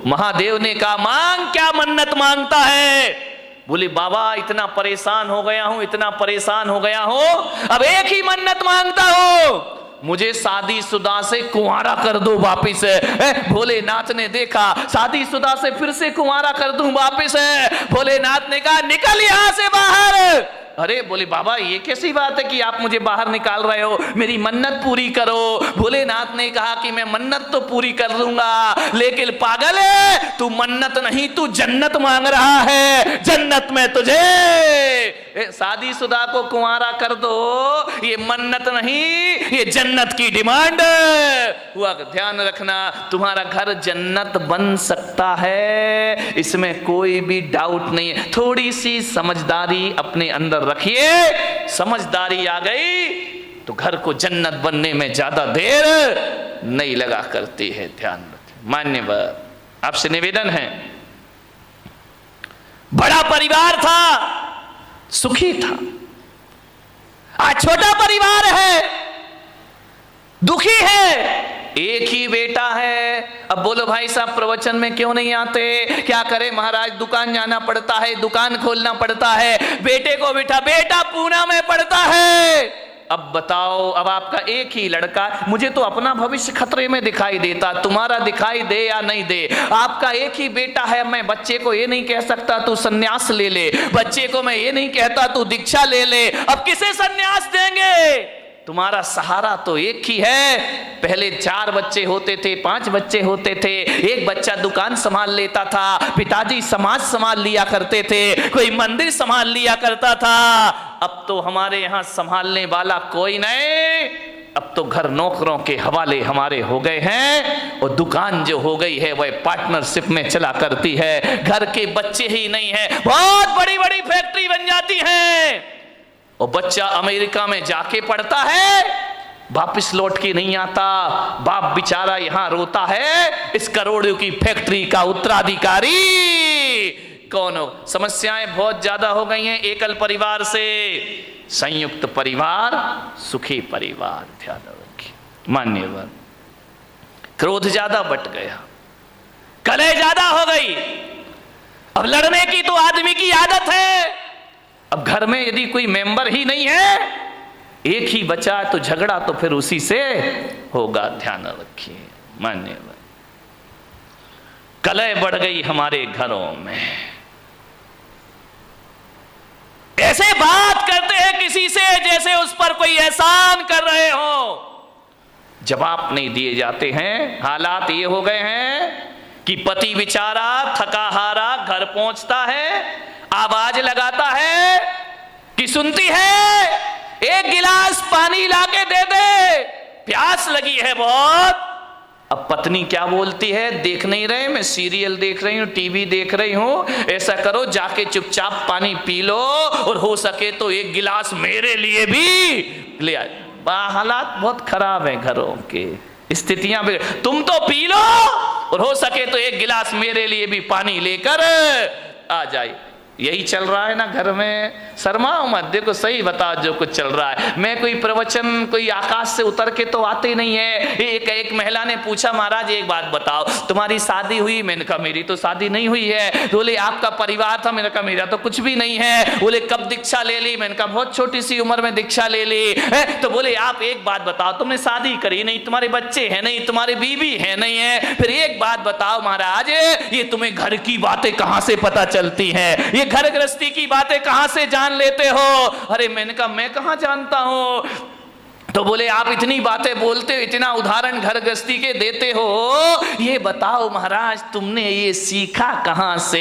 महादेव ने कहा मांग, क्या मन्नत मांगता है? बोले बाबा इतना परेशान हो गया हूं, इतना परेशान हो गया हूं, अब एक ही मन्नत मांगता हूं, मुझे शादीशुदा से कुंवारा कर दो वापिस। भोलेनाथ ने देखा शादीशुदा से फिर से कुंवारा कर दूं वापिस। भोलेनाथ ने कहा निकल यहां से बाहर। अरे बोले बाबा ये कैसी बात है कि आप मुझे बाहर निकाल रहे हो, मेरी मन्नत पूरी करो। भोलेनाथ ने कहा कि मैं मन्नत तो पूरी कर दूंगा, लेकिन पागल है तू, मन्नत नहीं तू जन्नत मांग रहा है, जन्नत में तुझे शादीशुदा को कुंवारा कर दो, ये मन्नत नहीं ये जन्नत की डिमांड हुआ। ध्यान रखना तुम्हारा घर जन्नत बन सकता है, इसमें कोई भी डाउट नहीं है। थोड़ी सी समझदारी अपने अंदर रखिए, समझदारी आ गई तो घर को जन्नत बनने में ज्यादा देर नहीं लगा करती है। ध्यान रखें। मान्यवर आपसे निवेदन है, बड़ा परिवार था, सुखी था, आज छोटा परिवार है, दुखी है, एक ही बेटा है। अब बोलो भाई साहब प्रवचन में क्यों नहीं आते? क्या करे महाराज, दुकान जाना पड़ता है, दुकान खोलना पड़ता है, बेटे को बिठा, बेटा पूना में पड़ता है। अब बताओ, अब आपका एक ही लड़का, मुझे तो अपना भविष्य खतरे में दिखाई देता, तुम्हारा दिखाई दे या नहीं दे, आपका एक ही बेटा है। मैं बच्चे को ये नहीं कह सकता तू सन्यास ले ले, बच्चे को मैं ये नहीं कहता तू दीक्षा ले ले। अब किसे सन्यास देंगे? तुम्हारा सहारा तो एक ही है। पहले 4 बच्चे होते थे, 5 बच्चे होते थे, एक बच्चा दुकान संभाल लेता था, पिताजी समाज संभाल लिया करते थे, कोई मंदिर संभाल लिया करता था। अब तो हमारे यहाँ संभालने वाला कोई नहीं, अब तो घर नौकरों के हवाले हमारे हो गए हैं, और दुकान जो हो गई है वह पार्टनरशिप में चला करती है। घर के बच्चे ही नहीं है, बहुत बड़ी बड़ी फैक्ट्री बन जाती है, और बच्चा अमेरिका में जाके पढ़ता है, वापिस लौट के नहीं आता, बाप बेचारा यहां रोता है, इस करोड़ों की फैक्ट्री का उत्तराधिकारी कौन हो? समस्याएं बहुत ज्यादा हो गई हैं। एकल परिवार से संयुक्त परिवार, सुखी परिवार। ध्यान रखिए मान्यवर, क्रोध ज्यादा बढ़ गया, कलह ज्यादा हो गई, अब लड़ने की तो आदमी की आदत है। अब घर में यदि कोई मेंबर ही नहीं है, एक ही बचा तो झगड़ा तो फिर उसी से होगा। ध्यान रखिए मान्यवर, कलह बढ़ गई हमारे घरों में, ऐसे बात करते हैं किसी से जैसे उस पर कोई एहसान कर रहे हो, जवाब नहीं दिए जाते हैं। हालात ये हो गए हैं कि पति बेचारा थका हारा घर पहुंचता है, आवाज लगाता है कि सुनती है, एक गिलास पानी लाके दे दे, प्यास लगी है बहुत। अब पत्नी क्या बोलती है, देख नहीं रहे, मैं सीरियल देख रही हूं, टीवी देख रही हूं, ऐसा करो जाके चुपचाप पानी पी लो, और हो सके तो एक गिलास मेरे लिए भी ले आए। हालात बहुत खराब है घरों के, स्थितियां भी, तुम तो पी लो और हो सके तो एक गिलास मेरे लिए भी पानी लेकर आ जाए। यही चल रहा है ना घर में। शर्माओ मत, देखो सही बताओ जो कुछ चल रहा है। मैं कोई प्रवचन कोई आकाश से उतर के तो आते नहीं है। एक महिला ने पूछा, महाराज एक बात बताओ, तुम्हारी शादी हुई? मैंने कहा मेरी तो शादी नहीं हुई है। बोले आपका परिवार था? मैंने कहा मेरा तो कुछ भी नहीं है। बोले कब दीक्षा ले ली? मैंने कहा बहुत छोटी सी उम्र में दीक्षा ले ली। तो बोले आप एक बात बताओ, तुमने शादी करी नहीं, तुम्हारे बच्चे हैं नहीं, तुम्हारे बीवी है नहीं है, फिर एक बात बताओ महाराज, ये तुम्हें घर की बातें कहां से पता चलती हैं? घर गृहस्थी की बातें कहां से जान लेते हो? अरे मैंने कहा मैं कहां जानता हूं। तो बोले आप इतनी बातें बोलते हो, इतना उदाहरण घर गृहस्थी के देते हो, ये बताओ महाराज तुमने ये सीखा कहां से?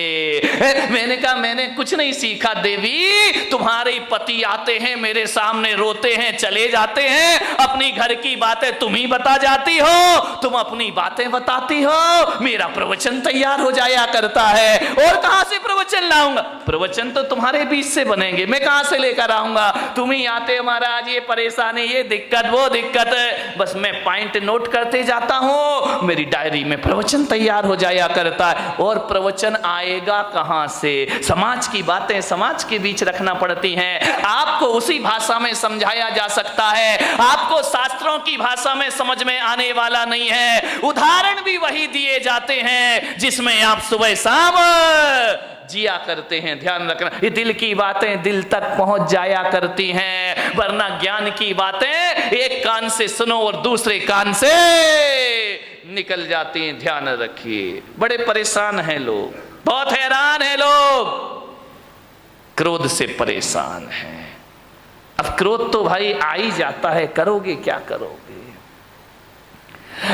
मैंने कहा मैंने कुछ नहीं सीखा देवी, तुम्हारे पति आते हैं मेरे सामने, रोते हैं चले जाते हैं, अपनी घर की बातें तुम ही बता जाती हो, तुम अपनी बातें बताती हो, मेरा प्रवचन तैयार हो जाया करता है। और कहां से प्रवचन लाऊंगा? प्रवचन तो तुम्हारे बीच से बनेंगे, मैं कहां से लेकर आऊंगा? तुम ही आते हो महाराज, ये परेशानी, ये दिक्कत, वो दिक्कत, बस मैं पॉइंट नोट करते जाता हूं, मेरी डायरी में प्रवचन तैयार हो जाया करता है। और प्रवचन आएगा कहां से? समाज की बातें समाज के बीच रखना पड़ती हैं। आपको उसी भाषा में समझाया जा सकता है, आपको शास्त्रों की भाषा में समझ में आने वाला नहीं है। उदाहरण भी वही दिए जाते हैं जिसमें आप सुबह शाम जिया करते हैं। ध्यान रखना, ये दिल की बातें दिल तक पहुंच जाया करती हैं, वरना ज्ञान की बातें एक कान से सुनो और दूसरे कान से निकल जाती हैं। ध्यान रखिए, बड़े परेशान हैं लोग, बहुत हैरान हैं लोग, क्रोध से परेशान हैं। अब क्रोध तो भाई आ ही जाता है, करोगे क्या करोगे?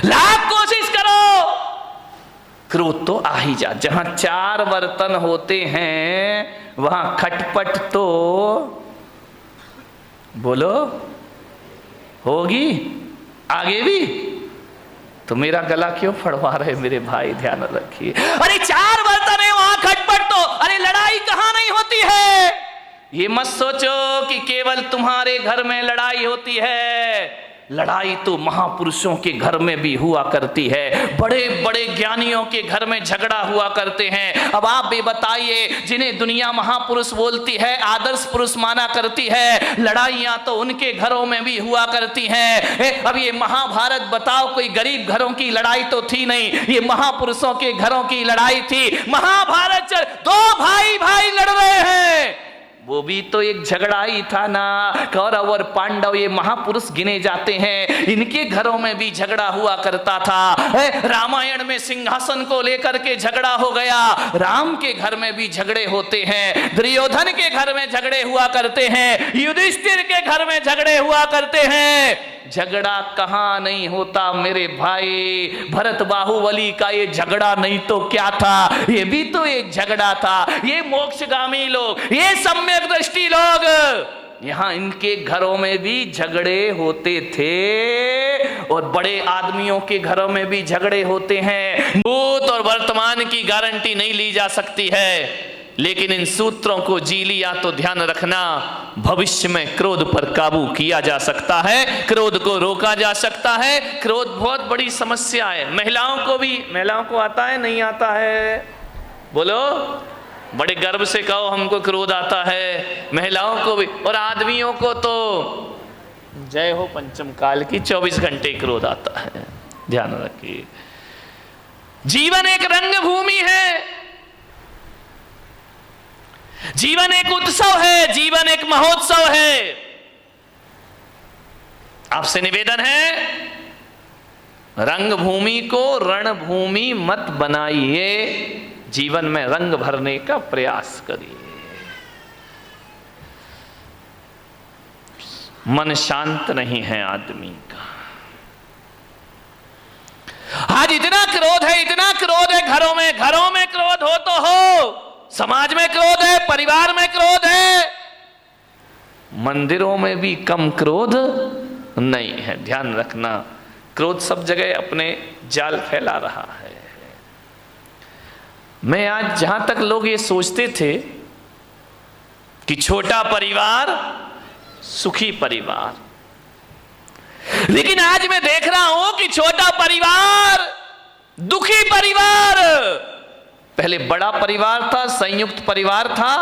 लाख कोशिश करो, क्रोध तो आ ही जा। जहां चार बर्तन होते हैं वहां खटपट तो बोलो होगी, आगे भी। तो मेरा गला क्यों फड़वा रहे मेरे भाई? ध्यान रखिए। अरे चार बर्तन है वहां खटपट तो, अरे लड़ाई कहां नहीं होती है। ये मत सोचो कि केवल तुम्हारे घर में लड़ाई होती है, लड़ाई तो महापुरुषों के घर में भी हुआ करती है, बड़े बड़े ज्ञानियों के घर में झगड़ा हुआ करते हैं। अब आप भी बताइए, जिन्हें दुनिया महापुरुष बोलती है, आदर्श पुरुष माना करती है, लड़ाइयां तो उनके घरों में भी हुआ करती हैं। अब ये महाभारत बताओ, कोई गरीब घरों की लड़ाई तो थी नहीं, ये महापुरुषों के घरों की लड़ाई थी। महाभारत दो भाई भाई लड़ रहे हैं, वो भी तो एक झगड़ा ही था ना। कौरव और पांडव ये महापुरुष गिने जाते हैं, इनके घरों में भी झगड़ा हुआ करता था। रामायण में सिंहासन को लेकर के झगड़ा हो गया, राम के घर में भी झगड़े होते हैं, दुर्योधन के घर में झगड़े हुआ करते हैं, युधिष्ठिर के घर में झगड़े हुआ करते हैं। झगड़ा कहां नहीं होता मेरे भाई? भरत बाहुबली का ये झगड़ा नहीं तो क्या था, ये भी तो एक झगड़ा था। ये मोक्षगामी लोग, ये सम्यक दृष्टि लोग, यहां इनके घरों में भी झगड़े होते थे, और बड़े आदमियों के घरों में भी झगड़े होते हैं। भूत और वर्तमान की गारंटी नहीं ली जा सकती है, लेकिन इन सूत्रों को जी लिया तो ध्यान रखना, भविष्य में क्रोध पर काबू किया जा सकता है, क्रोध को रोका जा सकता है। क्रोध बहुत बड़ी समस्या है। महिलाओं को भी, महिलाओं को आता है नहीं आता है? बोलो, बड़े गर्व से कहो हमको क्रोध आता है। महिलाओं को भी, और आदमियों को तो जय हो पंचम काल की, 24 घंटे क्रोध आता है। ध्यान रखिए, जीवन एक रंग भूमि है, जीवन एक उत्सव है, जीवन एक महोत्सव है। आपसे निवेदन है, रंगभूमि को रणभूमि मत बनाइए, जीवन में रंग भरने का प्रयास करिए। मन शांत नहीं है आदमी का। आज इतना क्रोध है, इतना क्रोध है घरों में क्रोध हो तो हो, समाज में क्रोध है, परिवार में क्रोध है, मंदिरों में भी कम क्रोध नहीं है। ध्यान रखना, क्रोध सब जगह अपने जाल फैला रहा है। मैं आज, जहां तक लोग ये सोचते थे कि छोटा परिवार सुखी परिवार, लेकिन आज मैं देख रहा हूं कि छोटा परिवार दुखी परिवार। पहले बड़ा परिवार था, संयुक्त परिवार था,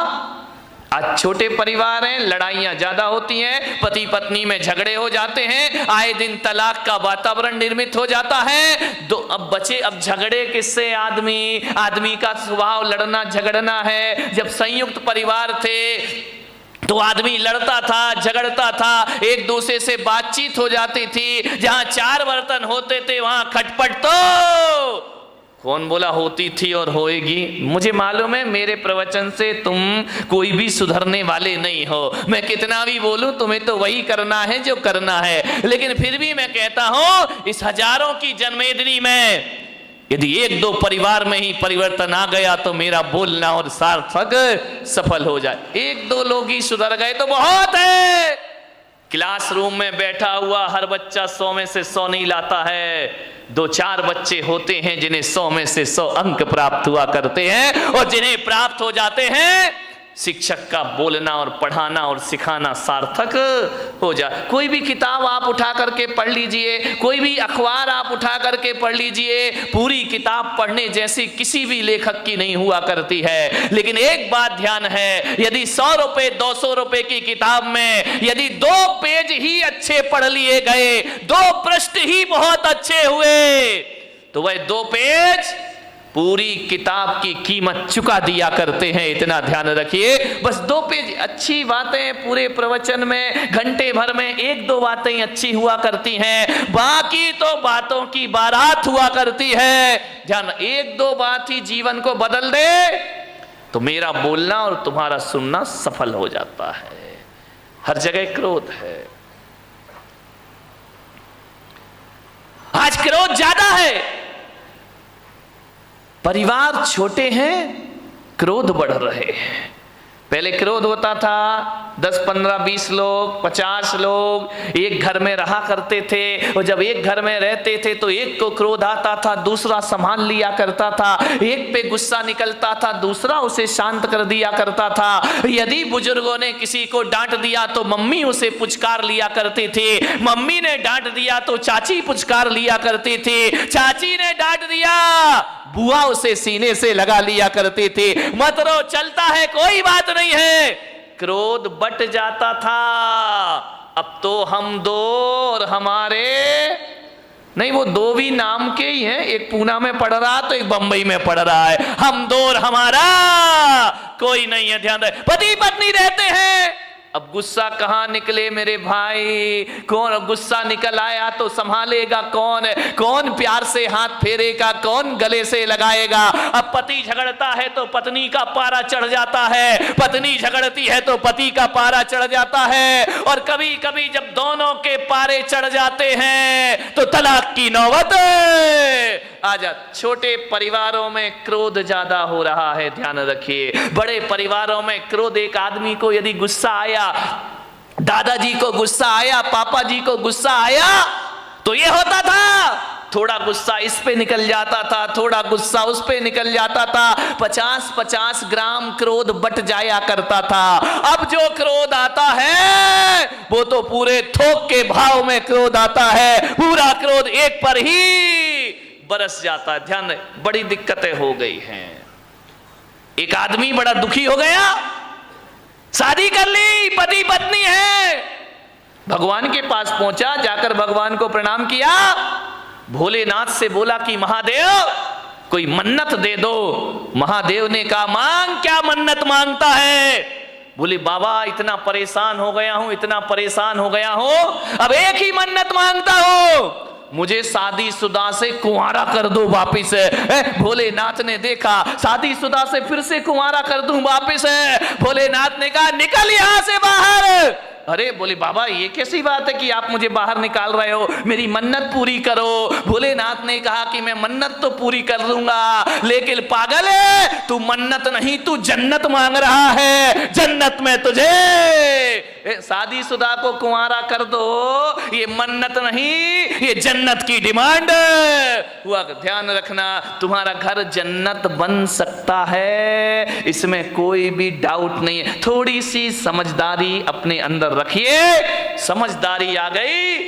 आज छोटे परिवार हैं, लड़ाइयां ज्यादा होती हैं, पति पत्नी में झगड़े हो जाते हैं, आए दिन तलाक का वातावरण निर्मित हो जाता है। अब बचे, अब झगड़े किससे? आदमी का स्वभाव लड़ना झगड़ना है। जब संयुक्त परिवार थे तो आदमी लड़ता था, झगड़ता था, एक दूसरे से बातचीत हो जाती थी। जहां चार बर्तन होते थे वहां खटपट तो कौन बोला होती थी और होएगी? मुझे मालूम है मेरे प्रवचन से तुम कोई भी सुधरने वाले नहीं हो। मैं कितना भी बोलूं तुम्हें तो वही करना है जो करना है, लेकिन फिर भी मैं कहता हूं, इस हजारों की जन्मेदिनी में यदि एक दो परिवार में ही परिवर्तन आ गया तो मेरा बोलना और सार्थक सफल हो जाए। एक दो लोग ही सुधर गए तो बहुत है। क्लासरूम में बैठा हुआ हर बच्चा 100 में से 100 नहीं लाता है। 2-4 बच्चे होते हैं जिन्हें 100 में से 100 अंक प्राप्त हुआ करते हैं, और जिन्हें प्राप्त हो जाते हैं शिक्षक का बोलना और पढ़ाना और सिखाना सार्थक हो जाए। कोई भी किताब आप उठा करके पढ़ लीजिए, कोई भी अखबार आप उठा करके पढ़ लीजिए, पूरी किताब पढ़ने जैसी किसी भी लेखक की नहीं हुआ करती है। लेकिन एक बात ध्यान है, यदि 100 रुपए 200 रुपए की किताब में यदि 2 पेज ही अच्छे पढ़ लिए गए, 2 पृष्ठ ही बहुत अच्छे हुए, तो वह 2 पेज पूरी किताब की कीमत चुका दिया करते हैं। इतना ध्यान रखिए। बस 2 पेज अच्छी बातें पूरे प्रवचन में घंटे भर में 1-2 बातें अच्छी हुआ करती हैं, बाकी तो बातों की बारात हुआ करती है। ध्यान, 1-2 बात ही जीवन को बदल दे तो मेरा बोलना और तुम्हारा सुनना सफल हो जाता है। हर जगह क्रोध है, आज क्रोध ज्यादा है। परिवार छोटे हैं, क्रोध बढ़ रहे हैं। पहले क्रोध होता था 10, 15, 20 लोग, 50 लोग एक घर में रहा करते थे, और जब एक घर में रहते थे तो एक को क्रोध आता था, दूसरा संभाल लिया करता था। एक पे गुस्सा निकलता था, दूसरा उसे शांत कर दिया करता था। यदि बुजुर्गों ने किसी को डांट दिया तो मम्मी उसे पुचकार लिया करती थी, मम्मी ने डांट दिया तो चाची पुचकार लिया करती थी, चाची ने डांट दिया बुआ उसे सीने से लगा लिया करती थी। मत रो, चलता है, कोई बात नहीं है। क्रोध बट जाता था। अब तो हम 2 और हमारे नहीं, वो 2 भी नाम के ही हैं, एक पूना में पढ़ रहा तो एक बंबई में पढ़ रहा है। हम 2 और हमारा कोई नहीं है। ध्यान रहे, पति पत्नी रहते हैं। अब गुस्सा कहां निकले मेरे भाई? कौन गुस्सा निकल आया तो संभालेगा कौन? कौन प्यार से हाथ फेरेगा? कौन गले से लगाएगा? अब पति झगड़ता है तो पत्नी का पारा चढ़ जाता है, पत्नी झगड़ती है तो पति का पारा चढ़ जाता है। और कभी कभी जब दोनों के पारे चढ़ जाते हैं तो तलाक की नौबत आ जाती। छोटे परिवारों में क्रोध ज्यादा हो रहा है, ध्यान रखिए। बड़े परिवारों में क्रोध, एक आदमी को यदि गुस्सा आया, दादाजी को गुस्सा आया, पापा जी को गुस्सा आया, तो ये होता था, थोड़ा गुस्सा इस पे निकल जाता था, थोड़ा गुस्सा उस पे निकल जाता था। 50-50 ग्राम क्रोध बट जाया करता था। अब जो क्रोध आता है वो तो पूरे थोक के भाव में क्रोध आता है, पूरा क्रोध एक पर ही बरस जाता है। ध्यान रहे, बड़ी दिक्कतें हो गई हैं। एक आदमी बड़ा दुखी हो गया, शादी कर ली, पति पत्नी है, भगवान के पास पहुंचा, जाकर भगवान को प्रणाम किया, भोलेनाथ से बोला कि महादेव कोई मन्नत दे दो। महादेव ने कहा मांग, क्या मन्नत मांगता है? बोले बाबा इतना परेशान हो गया हूं, इतना परेशान हो गया हूं, अब एक ही मन्नत मांगता हूं, मुझे शादीशुदा से कुंवारा कर दो वापिस। भोलेनाथ ने देखा, शादीशुदा से फिर से कुंवारा कर दूं वापिस। भोलेनाथ ने कहा निकल यहां से बाहर। अरे बोले बाबा ये कैसी बात है कि आप मुझे बाहर निकाल रहे हो, मेरी मन्नत पूरी करो। भोलेनाथ ने कहा कि मैं मन्नत तो पूरी कर दूंगा, लेकिन पागल है तू, मन्नत नहीं तू जन्नत मांग रहा है। जन्नत में तुझे शादीशुदा को कुंवारा कर दो, ये मन्नत नहीं, ये जन्नत की डिमांड हुआ। ध्यान रखना, तुम्हारा घर जन्नत बन सकता है, इसमें कोई भी डाउट नहीं है। थोड़ी सी समझदारी अपने अंदर रखिए, समझदारी आ गई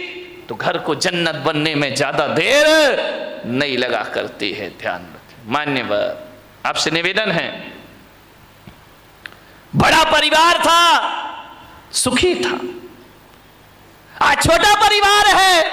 तो घर को जन्नत बनने में ज्यादा देर नहीं लगा करती है। ध्यान रखें। मान्यवर, आपसे निवेदन है, बड़ा परिवार था, सुखी था, आज छोटा परिवार है,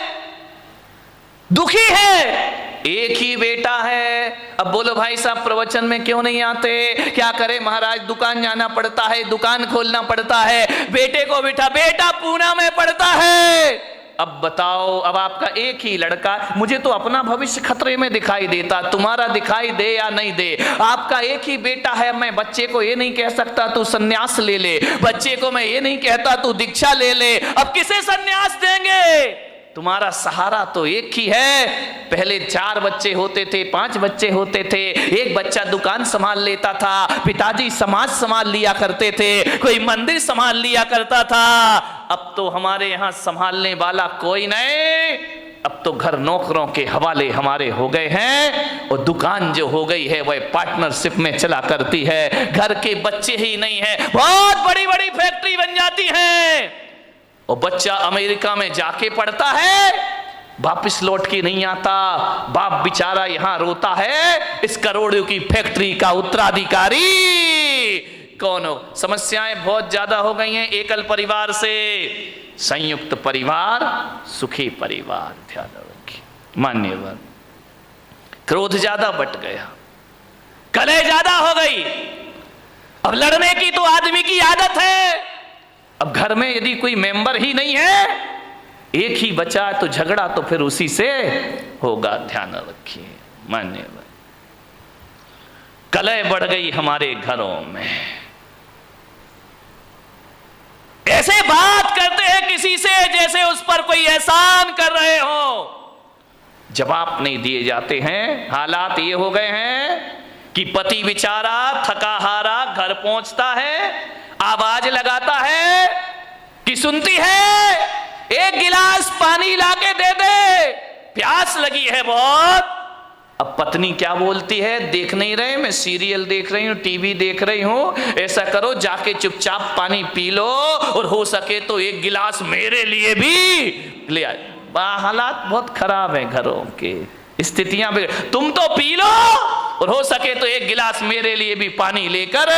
दुखी है, एक ही बेटा है। अब बोलो भाई साहब प्रवचन में क्यों नहीं आते? क्या करे महाराज, दुकान जाना पड़ता है, दुकान खोलना पड़ता है, बेटे को बिठा, बेटा पूना में पढ़ता है। अब बताओ, अब आपका एक ही लड़का, मुझे तो अपना भविष्य खतरे में दिखाई देता, तुम्हारा दिखाई दे या नहीं दे, आपका एक ही बेटा है। मैं बच्चे को ये नहीं कह सकता तू सन्यास ले ले, बच्चे को मैं ये नहीं कहता तू दीक्षा ले ले। अब किसे सन्यास देंगे? तुम्हारा सहारा तो एक ही है। पहले 4 बच्चे होते थे, 5 बच्चे होते थे, एक बच्चा दुकान संभाल लेता था, पिताजी समाज संभाल लिया करते थे, कोई मंदिर संभाल लिया करता था। अब तो हमारे यहां संभालने वाला कोई नहीं, अब तो घर नौकरों के हवाले हमारे हो गए हैं और दुकान जो हो गई है वह पार्टनरशिप में चला करती है। घर के बच्चे ही नहीं है, बहुत बड़ी बड़ी फैक्ट्री बन जाती है और बच्चा अमेरिका में जाके पढ़ता है, वापिस लौट के नहीं आता। बाप बेचारा यहां रोता है, इस करोड़ों की फैक्ट्री का उत्तराधिकारी कौन हो। समस्याएं बहुत ज्यादा हो गई हैं एकल परिवार से। संयुक्त परिवार सुखी परिवार, ध्यान रखिए। मान्यवर, क्रोध ज्यादा बट गया, कलह ज्यादा हो गई। अब लड़ने की तो आदमी की आदत है। अब घर में यदि कोई मेंबर ही नहीं है, एक ही बचा तो झगड़ा तो फिर उसी से होगा, ध्यान रखिए। मान्यवर, कलह बढ़ गई हमारे घरों में। ऐसे बात करते हैं किसी से जैसे उस पर कोई एहसान कर रहे हो। जवाब नहीं दिए जाते हैं। हालात ये हो गए हैं कि पति बेचारा थका हारा घर पहुंचता है, आवाज लगाता है कि सुनती है, एक गिलास पानी लाके दे दे, प्यास लगी है बहुत। अब पत्नी क्या बोलती है, देख नहीं रहे, मैं सीरियल देख रही हूं, टीवी देख रही हूं, ऐसा करो जाके चुपचाप पानी पी लो और हो सके तो एक गिलास मेरे लिए भी ले आए। हालात बहुत खराब है घरों के, स्थितियां भी। तुम तो पी लो और हो सके तो एक गिलास मेरे लिए भी पानी लेकर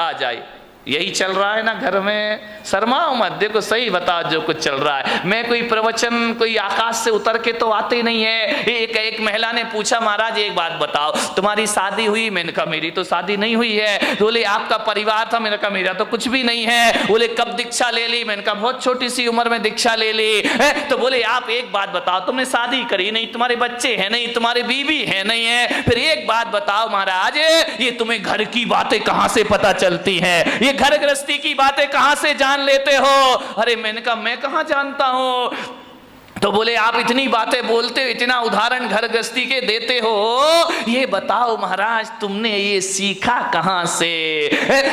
आ जाए। यही चल रहा है ना घर में। शर्माओ मत, देखो सही बताओ जो कुछ चल रहा है। मैं कोई प्रवचन कोई आकाश से उतर के तो आते नहीं है। एक महिला ने पूछा, महाराज एक बात बताओ, तुम्हारी शादी हुई? मैंने कहा मेरी तो शादी नहीं हुई है। बोले आपका परिवार था? मैंने कहा मेरा तो कुछ भी नहीं है। बोले कब दीक्षा ले ली? मैंने कहा बहुत छोटी सी उम्र में दीक्षा ले ली है। तो बोले आप एक बात बताओ, तुमने शादी करी नहीं, तुम्हारे बच्चे हैं नहीं, तुम्हारे बीवी है नहीं है, फिर एक बात बताओ महाराज, ये तुम्हें घर की बातें कहां से पता चलती हैं? ये घर गृहस्थी की बातें कहां से जान लेते हो? अरे मैंने कहा मैं कहां जानता हूं। तो बोले आप इतनी बातें बोलते हो, इतना उदाहरण घर गृहस्थी के देते हो, ये बताओ महाराज तुमने ये सीखा कहां से?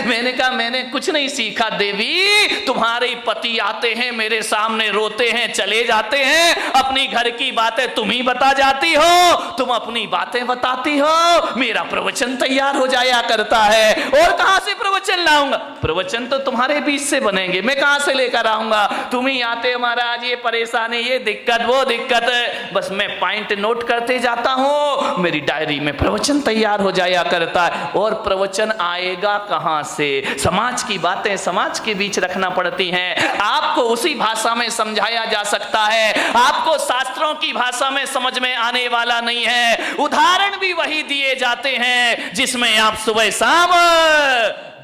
मैंने कहा मैंने कुछ नहीं सीखा देवी, तुम्हारे पति आते हैं मेरे सामने, रोते हैं चले जाते हैं, अपनी घर की बातें तुम ही बता जाती हो, तुम अपनी बातें बताती हो, मेरा प्रवचन तैयार हो जाया करता है। और कहां से प्रवचन लाऊंगा? प्रवचन तो तुम्हारे बीच से बनेंगे, मैं कहां से लेकर आऊंगा? तुम ही आते हो महाराज, ये परेशानी, ये दिक्कत, वो दिक्कत, बस मैं पॉइंट नोट करते जाता हूं, मेरी डायरी में प्रवचन तैयार हो जाया करता है। और प्रवचन आएगा कहां से? समाज की बातें समाज के बीच रखना पड़ती हैं। आपको उसी भाषा में समझाया जा सकता है, आपको शास्त्रों की भाषा में समझ में आने वाला नहीं है। उदाहरण भी वही दिए जाते हैं जिसमें आप सुबह शाम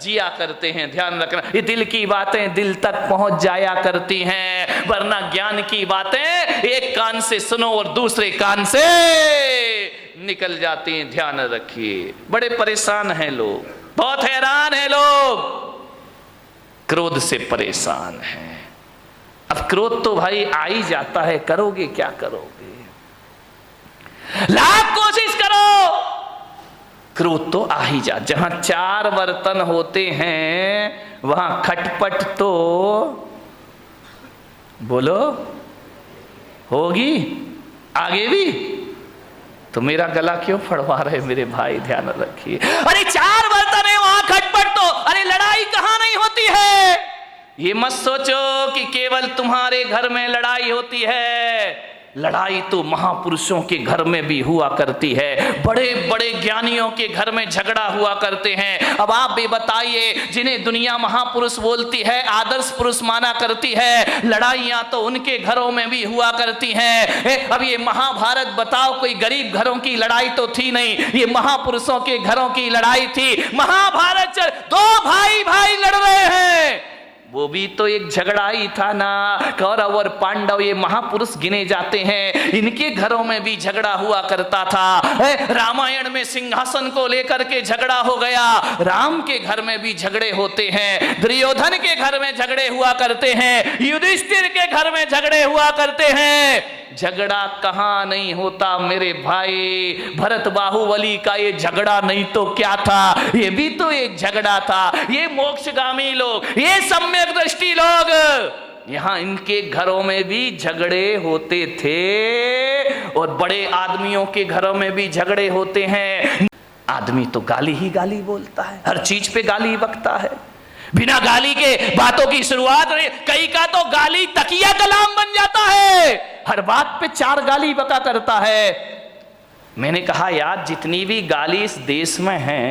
जिया करते हैं। ध्यान रखना, ये दिल की बातें दिल तक पहुंच जाया करती हैं, वरना ज्ञान की बातें एक कान से सुनो और दूसरे कान से निकल जाती हैं। ध्यान रखिए, बड़े परेशान हैं लोग, बहुत हैरान हैं लोग, क्रोध से परेशान हैं। अब क्रोध तो भाई आ ही जाता है, करोगे क्या करोगे? लाख कोशिश करो, क्रोध तो आ ही जा। जहां चार बर्तन होते हैं वहां खटपट तो बोलो होगी। आगे भी तो मेरा गला क्यों फड़वा रहे मेरे भाई? ध्यान रखिए। अरे चार बर्तन है वहां खटपट तो, अरे लड़ाई कहां नहीं होती है। ये मत सोचो कि केवल तुम्हारे घर में लड़ाई होती है, लड़ाई तो महापुरुषों के घर में भी हुआ करती है, बड़े बड़े ज्ञानियों के घर में झगड़ा हुआ करते हैं। अब आप भी बताइए, जिन्हें दुनिया महापुरुष बोलती है, आदर्श पुरुष माना करती है, लड़ाइयां तो उनके घरों में भी हुआ करती हैं। अब ये महाभारत बताओ, कोई गरीब घरों की लड़ाई तो थी नहीं, ये महापुरुषों के घरों की लड़ाई थी। महाभारत चल, दो भाई भाई लड़ रहे हैं, वो भी तो एक झगड़ा ही था ना। कौरव और पांडव ये महापुरुष गिने जाते हैं, इनके घरों में भी झगड़ा हुआ करता था। रामायण में सिंहासन को लेकर के झगड़ा हो गया, राम के घर में भी झगड़े होते हैं, दुर्योधन के घर में झगड़े हुआ करते हैं, युधिष्ठिर के घर में झगड़े हुआ करते हैं। झगड़ा कहां नहीं होता मेरे भाई? भरत बाहुबली का ये झगड़ा नहीं तो क्या था? ये भी तो एक झगड़ा था। ये मोक्षगामी लोग, ये सम्यक दृष्टि लोग यहां इनके घरों में भी झगड़े होते थे और बड़े आदमियों के घरों में भी झगड़े होते हैं। आदमी तो गाली ही गाली बोलता है, हर चीज पे गाली बकता है, बिना गाली के बातों की शुरुआत नहीं। कई का तो गाली तकिया कलाम बन जाता है, हर बात पे 4 गाली बका करता है। मैंने कहा यार जितनी भी गाली इस देश में है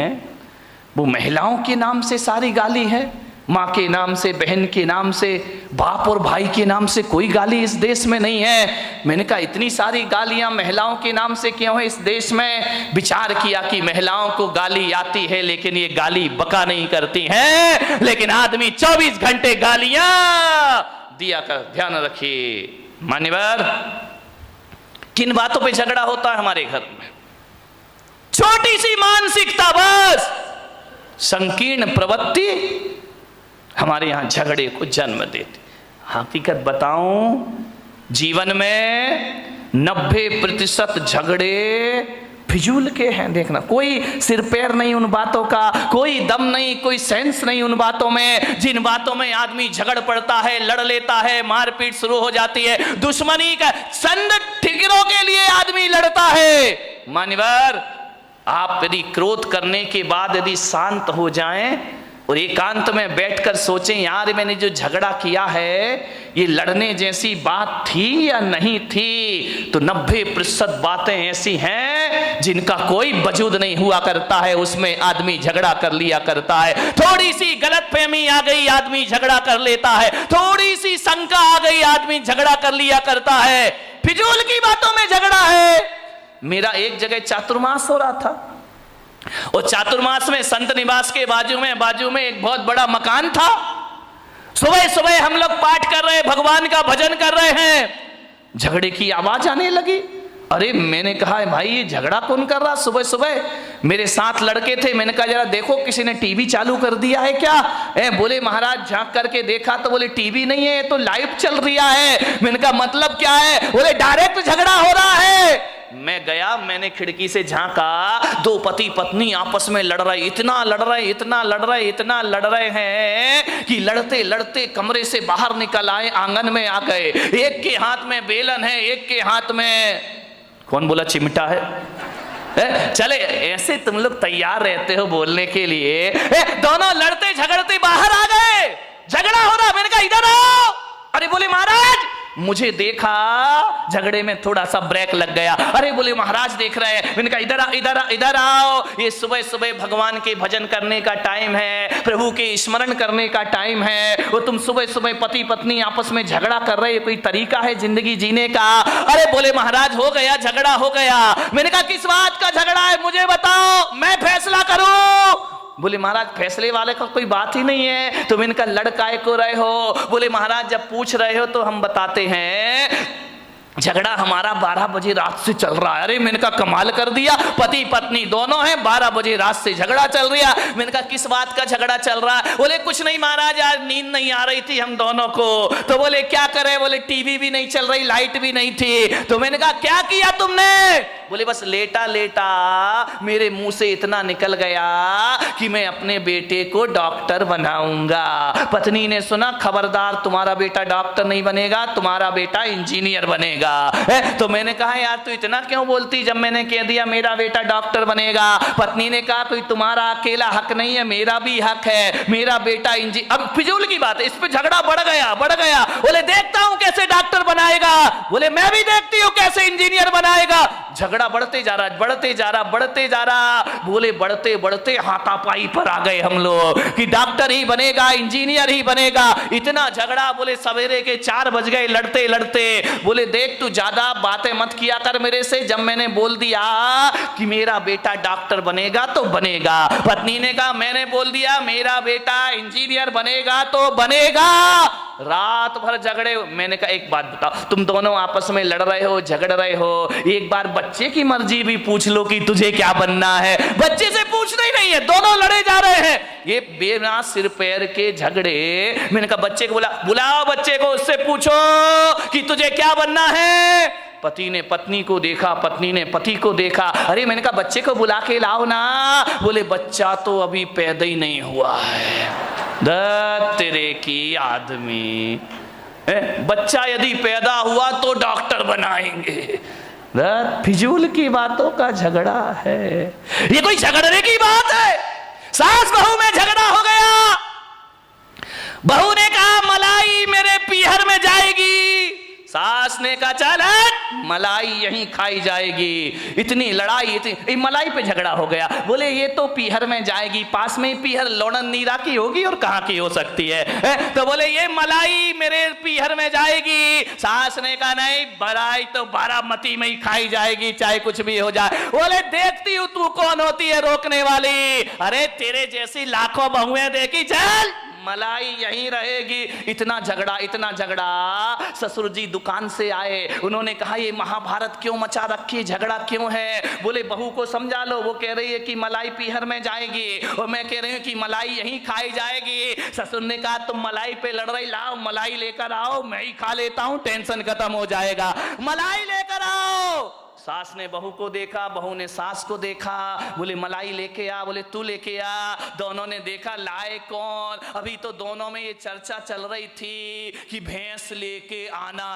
वो महिलाओं के नाम से सारी गाली है, माँ के नाम से, बहन के नाम से, बाप और भाई के नाम से कोई गाली इस देश में नहीं है। मैंने कहा इतनी सारी गालियां महिलाओं के नाम से क्यों है इस देश में? विचार किया कि महिलाओं को गाली आती है लेकिन ये गाली बका नहीं करती हैं, लेकिन आदमी 24 घंटे गालियां दिया कर। ध्यान रखिए मान्यवर, किन बातों पे झगड़ा होता है हमारे घर में? छोटी सी मानसिकता, बस संकीर्ण प्रवृत्ति हमारे यहां झगड़े को जन्म देती। हकीकत बताऊं, जीवन में 90% झगड़े फिजूल के हैं। देखना, कोई सिर पैर नहीं उन बातों का, कोई दम नहीं, कोई सेंस नहीं उन बातों में। जिन बातों में आदमी झगड़ पड़ता है, लड़ लेता है, मारपीट शुरू हो जाती है, दुश्मनी का चंद ठिकरों के लिए आदमी लड़ता है। मान्यवर, आप यदि क्रोध करने के बाद यदि शांत हो जाएं और एकांत में बैठकर सोचें यार मैंने जो झगड़ा किया है ये लड़ने जैसी बात थी या नहीं थी, तो 90% बातें ऐसी हैं जिनका कोई वजूद नहीं हुआ करता है, उसमें आदमी झगड़ा कर लिया करता है। थोड़ी सी गलतफहमी आ गई, आदमी झगड़ा कर लेता है, थोड़ी सी शंका आ गई, आदमी झगड़ा कर लिया करता है। फिजूल की बातों में झगड़ा है। मेरा एक जगह चातुर्मास हो रहा था और चातुर्मास में संत निवास के बाजू में एक बहुत बड़ा मकान था। सुबह सुबह हम लोग पाठ कर रहे, भगवान का भजन कर रहे हैं, झगड़े की आवाज आने लगी। अरे मैंने कहा भाई ये झगड़ा कौन कर रहा सुबह सुबह? मेरे साथ लड़के थे, मैंने कहा जरा देखो किसी ने टीवी चालू कर दिया है क्या? बोले महाराज झांक करके देखा तो बोले टीवी नहीं है, तो लाइव चल रहा है। मैंने कहा मतलब क्या है? बोले डायरेक्ट झगड़ा हो रहा है। मैं गया, मैंने खिड़की से झांका, 2 पति पत्नी आपस में लड़ रहे, इतना लड़ रहे हैं कि लड़ते लड़ते कमरे से बाहर निकल आए, आंगन में आ गए। एक के हाथ में बेलन है, एक के हाथ में कौन बोला चिमटा है। चले ऐसे तुम लोग तैयार रहते हो बोलने के लिए। दोनों लड़ते झगड़ते बाहर आ गए, झगड़ा हो रहा। मैंने कहा इधर आओ। अरे बोले महाराज, मुझे देखा, झगड़े में थोड़ा सा ब्रेक लग गया। अरे बोले महाराज देख रहे हैं। मैंने कहा इधर आओ, ये सुबह सुबह भगवान के भजन करने का टाइम है, प्रभु के स्मरण करने का टाइम है, वो तुम सुबह सुबह पति पत्नी आपस में झगड़ा कर रहे, कोई तरीका है जिंदगी जीने का? अरे बोले महाराज हो गया, झगड़ा हो गया। मैंने कहा किस बात का झगड़ा है मुझे बताओ, मैं फैसला करूं। बोले महाराज फैसले वाले का कोई बात ही नहीं है, तुम इनका लड़काए को रहे हो। बोले महाराज जब पूछ रहे हो तो हम बताते हैं, झगड़ा हमारा 12 बजे रात से चल रहा है। अरे मैंने कहा कमाल कर दिया, पति पत्नी दोनों हैं, 12 बजे रात से झगड़ा चल रहा। मैंने कहा किस बात का झगड़ा चल रहा है? बोले कुछ नहीं महाराज, आज नींद नहीं आ रही थी हम दोनों को। तो बोले क्या करे? बोले टीवी भी नहीं चल रही, लाइट भी नहीं थी। तो मैंने कहा क्या किया तुमने? बोले बस लेटा लेटा मेरे मुंह से इतना निकल गया कि मैं अपने बेटे को डॉक्टर बनाऊंगा। पत्नी ने सुना, खबरदार तुम्हारा बेटा डॉक्टर नहीं बनेगा, तुम्हारा बेटा इंजीनियर बनेगा। तो मैंने कहा यार तू इतना क्यों बोलती, जब मैंने कह दिया मेरा बेटा डॉक्टर बनेगा। पत्नी ने कहा कोई तुम्हारा अकेला हक नहीं है, मेरा भी हक है, मेरा बेटा अब फिजूल की बात है, इस पे झगड़ा बढ़ गया। बोले देखता हूं कैसे डॉक्टर बनाएगा। बोले मैं भी देखती हूं कैसे इंजीनियर बनाएगा। झगड़ा बढ़ते जा रहा। बोले बढ़ते बढ़ते हाथापाई पर आ गए हम लोग कि डॉक्टर ही बनेगा, इंजीनियर ही बनेगा। इतना झगड़ा, बोले सवेरे के 4 बज गए लड़ते लड़ते। बोले देख तू ज्यादा बातें मत किया कर मेरे से, जब मैंने बोल दिया कि मेरा बेटा डॉक्टर बनेगा तो बनेगा। पत्नी ने कहा मैंने बोल दिया मेरा बेटा इंजीनियर बनेगा तो बनेगा। रात भर झगड़े। मैंने कहा एक बात बताओ, तुम दोनों आपस में लड़ रहे हो, झगड़ रहे हो, एक बार बच्चे की मर्जी भी पूछ लो कि तुझे क्या बनना है। बच्चे से पूछना ही नहीं है, दोनों लड़े जा रहे हैं, ये बिना सिर पैर के झगड़े। मैंने कहा बच्चे को बुलाओ बच्चे को, उससे पूछो कि तुझे क्या बनना है। पति ने पत्नी को देखा, पत्नी ने पति को देखा। अरे मैंने कहा बच्चे को बुला के लाओ ना। बोले बच्चा तो अभी पैदा ही नहीं हुआ है। तेरे की आदमी बच्चा यदि पैदा हुआ तो डॉक्टर बनाएंगे। फिजूल की बातों का झगड़ा है, ये कोई झगड़ने की बात है? सास बहू में झगड़ा हो गया, बहू ने कहा मलाई मेरे पीहर में जाएगी, सास ने कहा चल मलाई यहीं खाई जाएगी। इतनी लड़ाई, इतनी मलाई पे झगड़ा हो गया। बोले ये तो पीहर में जाएगी, पास में ही पीहर लोणन नीरा की होगी और कहाँ की हो सकती है? तो बोले ये मलाई मेरे पीहर में जाएगी। सास ने कहा नहीं, मलाई तो बारामती में ही खाई जाएगी, चाहे कुछ भी हो जाए। बोले देखती हूँ तू कौन होती है रोकने वाली, अरे तेरे जैसी लाखों बहुएं देखी, चल मलाई यहीं रहेगी। इतना झगड़ा, इतना झगड़ा। ससुर जी दुकान से आए, उन्होंने कहा ये महाभारत क्यों मचा रखी, झगड़ा क्यों है? बोले बहू को समझा लो, वो कह रही है कि मलाई पीहर में जाएगी और मैं कह रही हूँ कि मलाई यहीं खाई जाएगी। ससुर ने कहा तुम मलाई पे लड़ रही, लाओ मलाई लेकर आओ, मैं ही खा लेता हूँ, टेंशन खत्म हो जाएगा, मलाई लेकर आओ। सास ने बहू को देखा, बहू ने सास को देखा, बोले मलाई लेके आ, बोले तू लेके आ। दोनों ने देखा लाए कौन। अभी तो दोनों में ये चर्चा चल रही थी कि भैंस लेके आना